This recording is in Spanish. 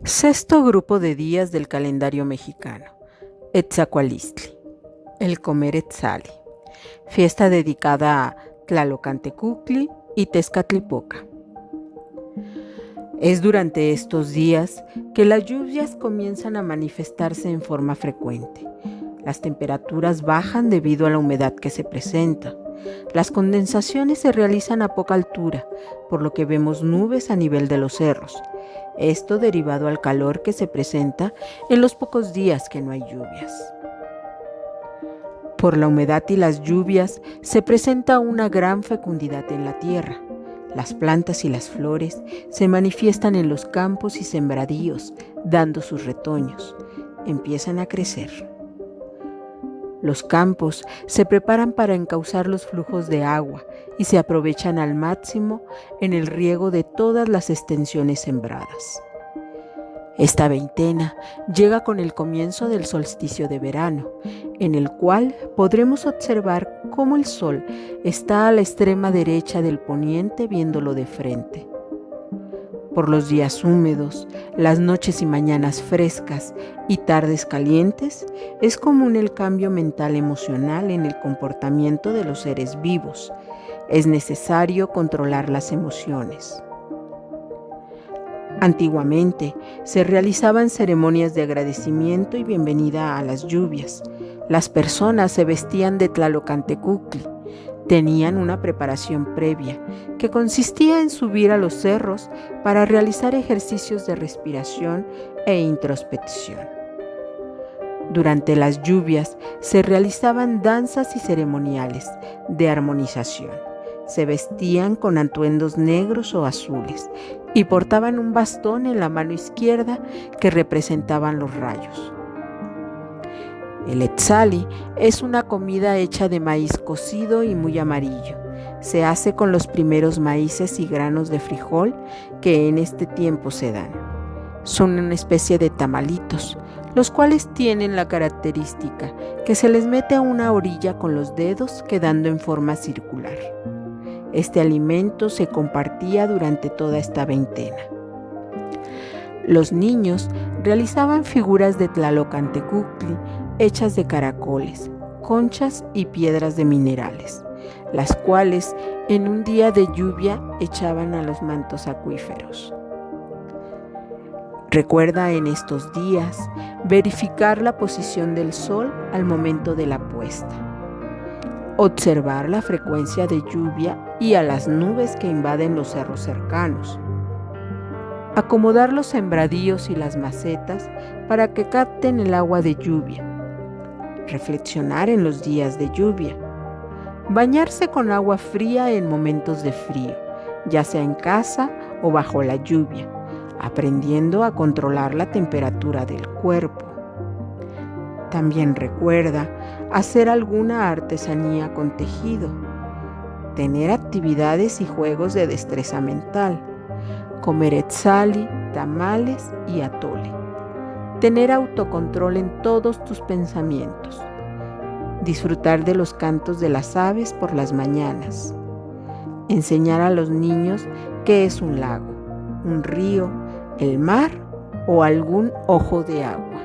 Sexto grupo de días del calendario mexicano. Etzacualistli, el comer Etzali, fiesta dedicada a Tlalocantecutli y Tezcatlipoca. Es durante estos días que las lluvias comienzan a manifestarse en forma frecuente. Las temperaturas bajan debido a la humedad que se presenta. Las condensaciones se realizan a poca altura, por lo que vemos nubes a nivel de los cerros. Esto derivado al calor que se presenta en los pocos días que no hay lluvias. Por la humedad y las lluvias se presenta una gran fecundidad en la tierra. Las plantas y las flores se manifiestan en los campos y sembradíos, dando sus retoños. Empiezan a crecer. Los campos se preparan para encauzar los flujos de agua y se aprovechan al máximo en el riego de todas las extensiones sembradas. Esta veintena llega con el comienzo del solsticio de verano, en el cual podremos observar cómo el sol está a la extrema derecha del poniente viéndolo de frente. Por los días húmedos, las noches y mañanas frescas y tardes calientes, es común el cambio mental emocional en el comportamiento de los seres vivos. Es necesario controlar las emociones. Antiguamente se realizaban ceremonias de agradecimiento y bienvenida a las lluvias. Las personas se vestían de Tlalocantecutli. Tenían una preparación previa que consistía en subir a los cerros para realizar ejercicios de respiración e introspección. Durante las lluvias se realizaban danzas y ceremoniales de armonización. Se vestían con atuendos negros o azules y portaban un bastón en la mano izquierda que representaban los rayos. El etzali es una comida hecha de maíz cocido y muy amarillo. Se hace con los primeros maíces y granos de frijol que en este tiempo se dan. Son una especie de tamalitos, los cuales tienen la característica que se les mete a una orilla con los dedos quedando en forma circular. Este alimento se compartía durante toda esta veintena. Los niños realizaban figuras de Tlalocantecutli hechas de caracoles, conchas y piedras de minerales, las cuales en un día de lluvia echaban a los mantos acuíferos. Recuerda en estos días verificar la posición del sol al momento de la puesta, observar la frecuencia de lluvia y a las nubes que invaden los cerros cercanos, acomodar los sembradíos y las macetas para que capten el agua de lluvia, reflexionar en los días de lluvia, bañarse con agua fría en momentos de frío, ya sea en casa o bajo la lluvia, aprendiendo a controlar la temperatura del cuerpo. También recuerda hacer alguna artesanía con tejido, tener actividades y juegos de destreza mental, comer etzali, tamales y atole. Tener autocontrol en todos tus pensamientos. Disfrutar de los cantos de las aves por las mañanas. Enseñar a los niños qué es un lago, un río, el mar o algún ojo de agua.